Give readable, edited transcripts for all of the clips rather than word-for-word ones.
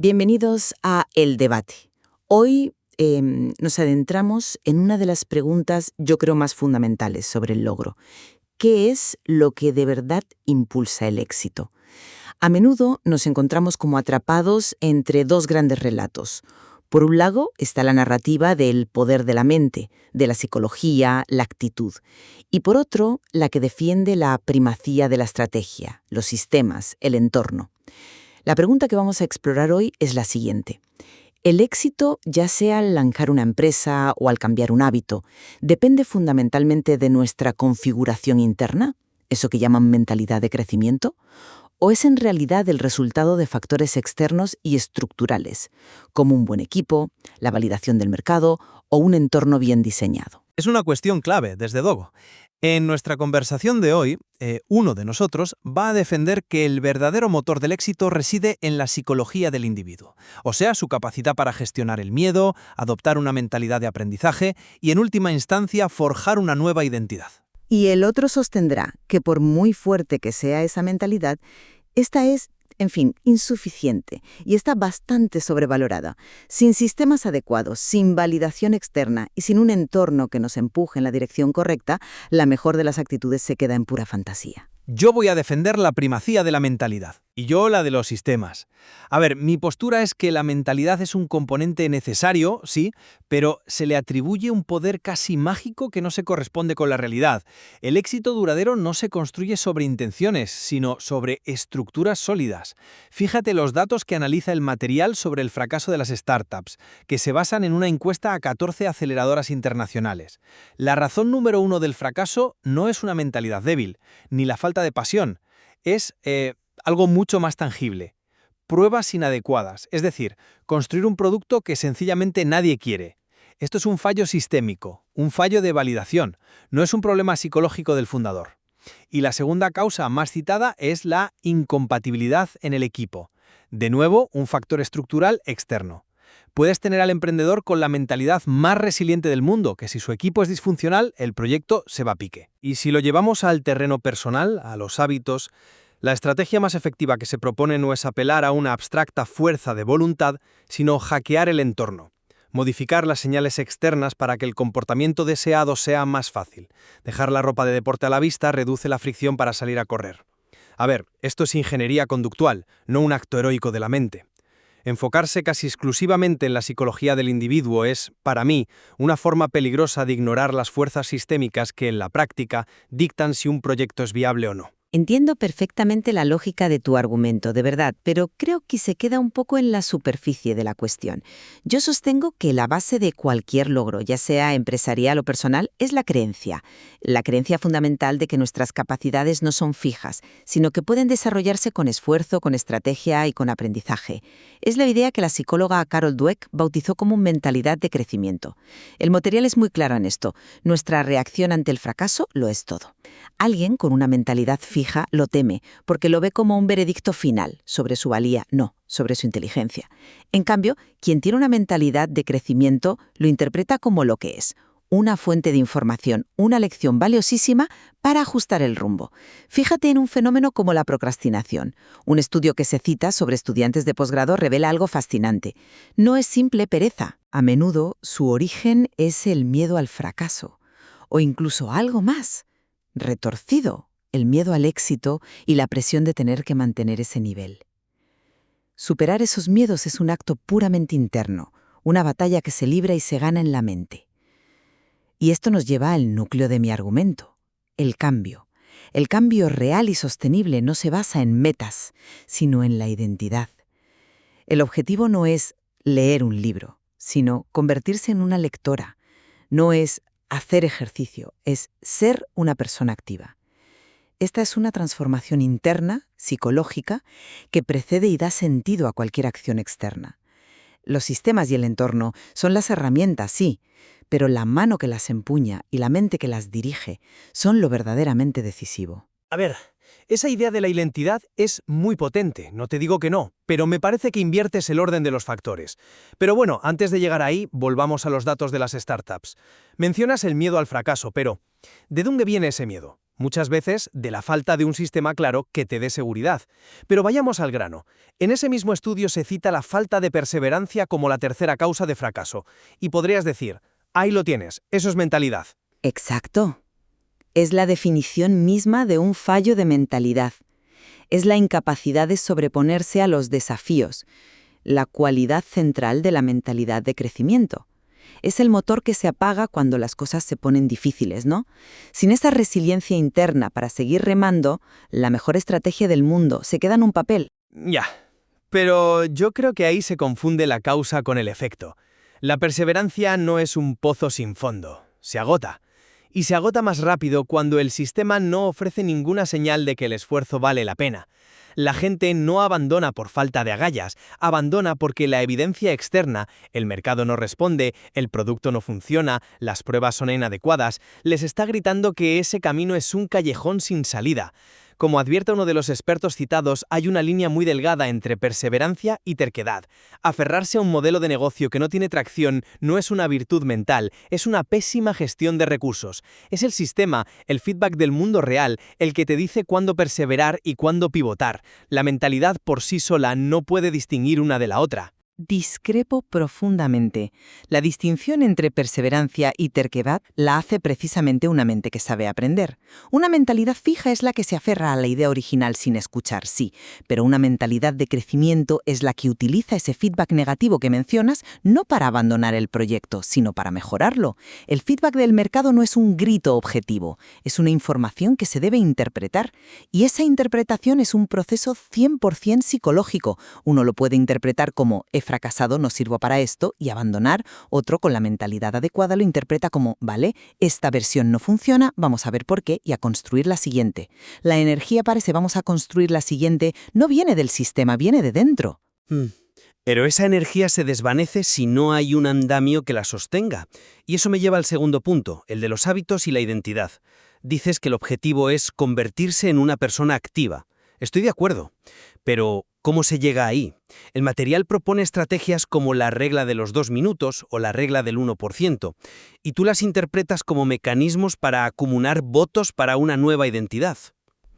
Bienvenidos a El Debate. Hoy nos adentramos en una de las preguntas, yo creo, más fundamentales sobre el logro. ¿Qué es lo que de verdad impulsa el éxito? A menudo nos encontramos como atrapados entre dos grandes relatos. Por un lado está la narrativa del poder de la mente, de la psicología, la actitud. Y por otro, la que defiende la primacía de la estrategia, los sistemas, el entorno. La pregunta que vamos a explorar hoy es la siguiente. ¿El éxito, ya sea al lanzar una empresa o al cambiar un hábito, depende fundamentalmente de nuestra configuración interna, eso que llaman mentalidad de crecimiento? ¿O es en realidad el resultado de factores externos y estructurales, como un buen equipo, la validación del mercado o un entorno bien diseñado? Es una cuestión clave, desde luego. En nuestra conversación de hoy, uno de nosotros va a defender que el verdadero motor del éxito reside en la psicología del individuo, o sea, su capacidad para gestionar el miedo, adoptar una mentalidad de aprendizaje y, en última instancia, forjar una nueva identidad. Y el otro sostendrá que por muy fuerte que sea esa mentalidad, esta es, en fin, insuficiente y está bastante sobrevalorada. Sin sistemas adecuados, sin validación externa y sin un entorno que nos empuje en la dirección correcta, la mejor de las actitudes se queda en pura fantasía. Yo voy a defender la primacía de la mentalidad, y yo la de los sistemas. A ver, mi postura es que la mentalidad es un componente necesario, sí, pero se le atribuye un poder casi mágico que no se corresponde con la realidad. El éxito duradero no se construye sobre intenciones, sino sobre estructuras sólidas. Fíjate los datos que analiza el material sobre el fracaso de las startups, que se basan en una encuesta a 14 aceleradoras internacionales. La razón número uno del fracaso no es una mentalidad débil, ni la falta de pasión, es algo mucho más tangible. Pruebas inadecuadas, es decir, construir un producto que sencillamente nadie quiere. Esto es un fallo sistémico, un fallo de validación, no es un problema psicológico del fundador. Y la segunda causa más citada es la incompatibilidad en el equipo. De nuevo, un factor estructural externo. Puedes tener al emprendedor con la mentalidad más resiliente del mundo, que si su equipo es disfuncional, el proyecto se va a pique. Y si lo llevamos al terreno personal, a los hábitos, la estrategia más efectiva que se propone no es apelar a una abstracta fuerza de voluntad, sino hackear el entorno. Modificar las señales externas para que el comportamiento deseado sea más fácil. Dejar la ropa de deporte a la vista reduce la fricción para salir a correr. A ver, esto es ingeniería conductual, no un acto heroico de la mente. Enfocarse casi exclusivamente en la psicología del individuo es, para mí, una forma peligrosa de ignorar las fuerzas sistémicas que, en la práctica, dictan si un proyecto es viable o no. Entiendo perfectamente la lógica de tu argumento, de verdad, pero creo que se queda un poco en la superficie de la cuestión. Yo sostengo que la base de cualquier logro, ya sea empresarial o personal, es la creencia fundamental de que nuestras capacidades no son fijas, sino que pueden desarrollarse con esfuerzo, con estrategia y con aprendizaje. Es la idea que la psicóloga Carol Dweck bautizó como mentalidad de crecimiento. El material es muy claro en esto. Nuestra reacción ante el fracaso lo es todo. Alguien con una mentalidad fija lo teme, porque lo ve como un veredicto final sobre su valía, no, sobre su inteligencia. En cambio, quien tiene una mentalidad de crecimiento lo interpreta como lo que es, una fuente de información, una lección valiosísima para ajustar el rumbo. Fíjate en un fenómeno como la procrastinación. Un estudio que se cita sobre estudiantes de posgrado revela algo fascinante. No es simple pereza. A menudo su origen es el miedo al fracaso, o incluso algo más, retorcido, el miedo al éxito y la presión de tener que mantener ese nivel. Superar esos miedos es un acto puramente interno, una batalla que se libra y se gana en la mente. Y esto nos lleva al núcleo de mi argumento, el cambio. El cambio real y sostenible no se basa en metas, sino en la identidad. El objetivo no es leer un libro, sino convertirse en una lectora. No es hacer ejercicio, es ser una persona activa. Esta es una transformación interna, psicológica, que precede y da sentido a cualquier acción externa. Los sistemas y el entorno son las herramientas, sí, pero la mano que las empuña y la mente que las dirige son lo verdaderamente decisivo. A ver, esa idea de la identidad es muy potente, no te digo que no, pero me parece que inviertes el orden de los factores. Pero bueno, antes de llegar ahí, volvamos a los datos de las startups. Mencionas el miedo al fracaso, pero ¿de dónde viene ese miedo? muchas veces de la falta de un sistema claro que te dé seguridad. Pero vayamos al grano. En ese mismo estudio se cita la falta de perseverancia como la tercera causa de fracaso. Y podrías decir, ahí lo tienes, eso es mentalidad. Exacto. Es la definición misma de un fallo de mentalidad. Es la incapacidad de sobreponerse a los desafíos, la cualidad central de la mentalidad de crecimiento. Es el motor que se apaga cuando las cosas se ponen difíciles, ¿no? Sin esa resiliencia interna para seguir remando, la mejor estrategia del mundo se queda en un papel. Ya, pero yo creo que ahí se confunde la causa con el efecto. La perseverancia no es un pozo sin fondo, se agota. Y se agota más rápido cuando el sistema no ofrece ninguna señal de que el esfuerzo vale la pena. La gente no abandona por falta de agallas, abandona porque la evidencia externa, el mercado no responde, el producto no funciona, las pruebas son inadecuadas, les está gritando que ese camino es un callejón sin salida. Como advierte uno de los expertos citados, hay una línea muy delgada entre perseverancia y terquedad. Aferrarse a un modelo de negocio que no tiene tracción no es una virtud mental, es una pésima gestión de recursos. Es el sistema, el feedback del mundo real, el que te dice cuándo perseverar y cuándo pivotar. La mentalidad por sí sola no puede distinguir una de la otra. Discrepo profundamente. La distinción entre perseverancia y terquedad la hace precisamente una mente que sabe aprender. Una mentalidad fija es la que se aferra a la idea original sin escuchar, sí, pero una mentalidad de crecimiento es la que utiliza ese feedback negativo que mencionas no para abandonar el proyecto, sino para mejorarlo. El feedback del mercado no es un grito objetivo, es una información que se debe interpretar. Y esa interpretación es un proceso 100% psicológico. Uno lo puede interpretar como he fracasado, no sirvo para esto, y abandonar. Otro, con la mentalidad adecuada, lo interpreta como, vale, esta versión no funciona, vamos a ver por qué y a construir la siguiente. La energía para ese vamos a construir la siguiente no viene del sistema, viene de dentro. Pero esa energía se desvanece si no hay un andamio que la sostenga. Y eso me lleva al segundo punto, el de los hábitos y la identidad. Dices que el objetivo es convertirse en una persona activa. Estoy de acuerdo. Pero, ¿cómo se llega ahí? El material propone estrategias como la regla de los 2 minutos o la regla del 1%, y tú las interpretas como mecanismos para acumular votos para una nueva identidad.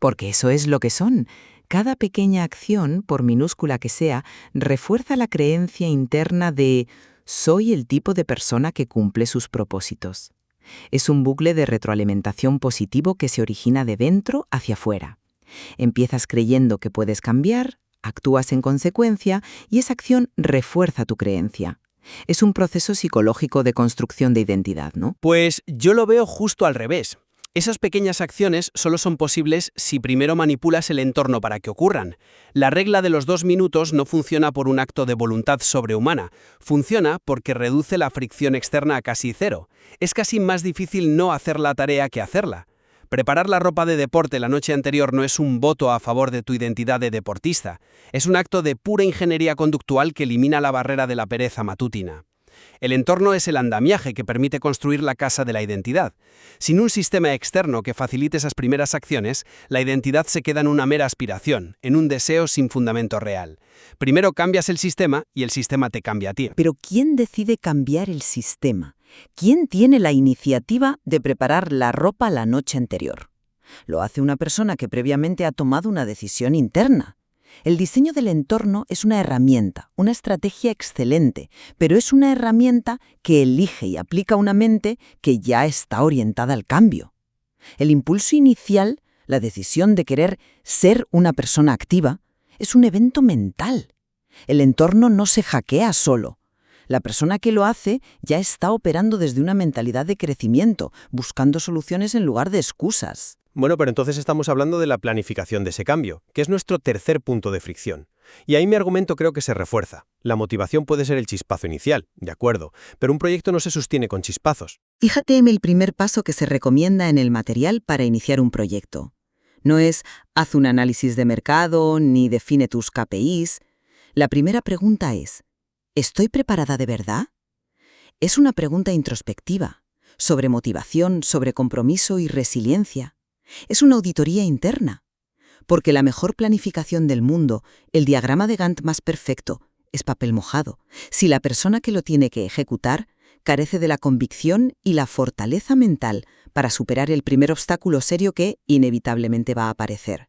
Porque eso es lo que son. Cada pequeña acción, por minúscula que sea, refuerza la creencia interna de «soy el tipo de persona que cumple sus propósitos». Es un bucle de retroalimentación positivo que se origina de dentro hacia afuera. Empiezas creyendo que puedes cambiar, actúas en consecuencia y esa acción refuerza tu creencia. Es un proceso psicológico de construcción de identidad, ¿no? Pues yo lo veo justo al revés. Esas pequeñas acciones solo son posibles si primero manipulas el entorno para que ocurran. La regla de los 2 minutos no funciona por un acto de voluntad sobrehumana. Funciona porque reduce la fricción externa a casi cero. Es casi más difícil no hacer la tarea que hacerla. Preparar la ropa de deporte la noche anterior no es un voto a favor de tu identidad de deportista. Es un acto de pura ingeniería conductual que elimina la barrera de la pereza matutina. El entorno es el andamiaje que permite construir la casa de la identidad. Sin un sistema externo que facilite esas primeras acciones, la identidad se queda en una mera aspiración, en un deseo sin fundamento real. Primero cambias el sistema y el sistema te cambia a ti. Pero ¿quién decide cambiar el sistema? ¿Quién tiene la iniciativa de preparar la ropa la noche anterior? Lo hace una persona que previamente ha tomado una decisión interna. El diseño del entorno es una herramienta, una estrategia excelente, pero es una herramienta que elige y aplica una mente que ya está orientada al cambio. El impulso inicial, la decisión de querer ser una persona activa, es un evento mental. El entorno no se hackea solo. La persona que lo hace ya está operando desde una mentalidad de crecimiento, buscando soluciones en lugar de excusas. Bueno, pero entonces estamos hablando de la planificación de ese cambio, que es nuestro tercer punto de fricción. Y ahí mi argumento creo que se refuerza. La motivación puede ser el chispazo inicial, de acuerdo, pero un proyecto no se sostiene con chispazos. Fíjate en el primer paso que se recomienda en el material para iniciar un proyecto. No es haz un análisis de mercado ni define tus KPIs. La primera pregunta es ¿estoy preparada de verdad? Es una pregunta introspectiva, sobre motivación, sobre compromiso y resiliencia. Es una auditoría interna, porque la mejor planificación del mundo, el diagrama de Gantt más perfecto, es papel mojado, si la persona que lo tiene que ejecutar carece de la convicción y la fortaleza mental para superar el primer obstáculo serio que inevitablemente va a aparecer.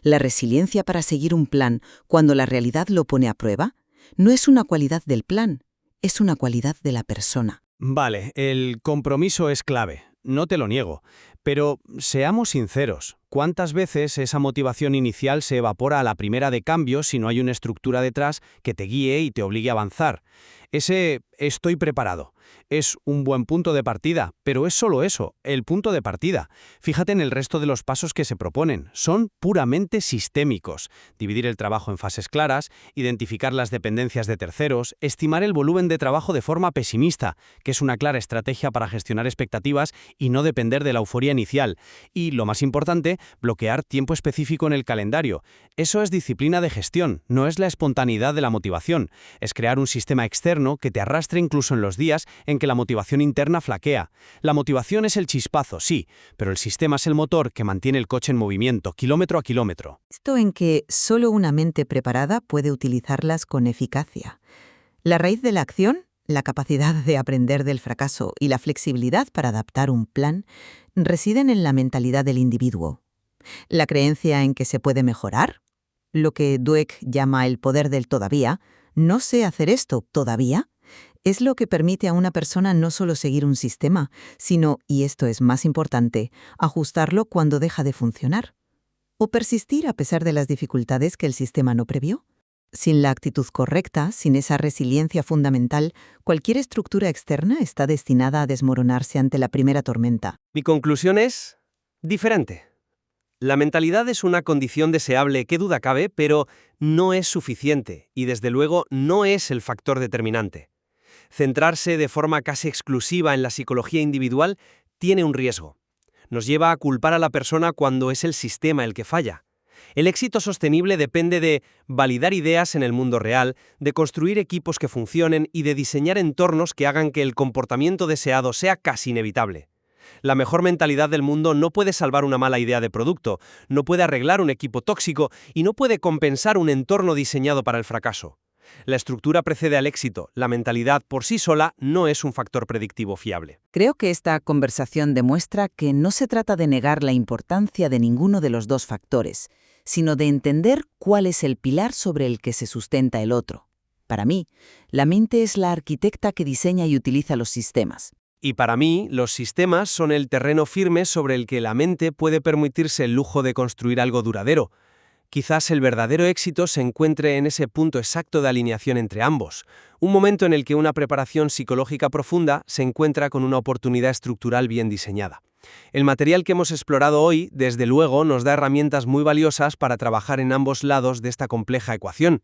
La resiliencia para seguir un plan cuando la realidad lo pone a prueba no es una cualidad del plan, es una cualidad de la persona. Vale, el compromiso es clave, no te lo niego, pero seamos sinceros, ¿cuántas veces esa motivación inicial se evapora a la primera de cambio si no hay una estructura detrás que te guíe y te obligue a avanzar? Ese estoy preparado es un buen punto de partida, pero es solo eso, el punto de partida. Fíjate en el resto de los pasos que se proponen. Son puramente sistémicos. Dividir el trabajo en fases claras, identificar las dependencias de terceros, estimar el volumen de trabajo de forma pesimista, que es una clara estrategia para gestionar expectativas y no depender de la euforia inicial. Y, lo más importante, bloquear tiempo específico en el calendario. Eso es disciplina de gestión, no es la espontaneidad de la motivación. Es crear un sistema externo que te arrastre incluso en los días en que la motivación interna flaquea. La motivación es el chispazo, sí, pero el sistema es el motor que mantiene el coche en movimiento, kilómetro a kilómetro. Esto en que solo una mente preparada puede utilizarlas con eficacia. La raíz de la acción, la capacidad de aprender del fracaso y la flexibilidad para adaptar un plan, residen en la mentalidad del individuo. La creencia en que se puede mejorar, lo que Dweck llama el poder del todavía, no sé hacer esto todavía, es lo que permite a una persona no solo seguir un sistema, sino, y esto es más importante, ajustarlo cuando deja de funcionar. O persistir a pesar de las dificultades que el sistema no previó. Sin la actitud correcta, sin esa resiliencia fundamental, cualquier estructura externa está destinada a desmoronarse ante la primera tormenta. Mi conclusión es diferente. La mentalidad es una condición deseable, qué duda cabe, pero no es suficiente y desde luego no es el factor determinante. Centrarse de forma casi exclusiva en la psicología individual tiene un riesgo. Nos lleva a culpar a la persona cuando es el sistema el que falla. El éxito sostenible depende de validar ideas en el mundo real, de construir equipos que funcionen y de diseñar entornos que hagan que el comportamiento deseado sea casi inevitable. La mejor mentalidad del mundo no puede salvar una mala idea de producto, no puede arreglar un equipo tóxico y no puede compensar un entorno diseñado para el fracaso. La estructura precede al éxito, la mentalidad por sí sola no es un factor predictivo fiable. Creo que esta conversación demuestra que no se trata de negar la importancia de ninguno de los dos factores, sino de entender cuál es el pilar sobre el que se sustenta el otro. Para mí, la mente es la arquitecta que diseña y utiliza los sistemas. Y para mí, los sistemas son el terreno firme sobre el que la mente puede permitirse el lujo de construir algo duradero. Quizás el verdadero éxito se encuentre en ese punto exacto de alineación entre ambos, un momento en el que una preparación psicológica profunda se encuentra con una oportunidad estructural bien diseñada. El material que hemos explorado hoy, desde luego, nos da herramientas muy valiosas para trabajar en ambos lados de esta compleja ecuación.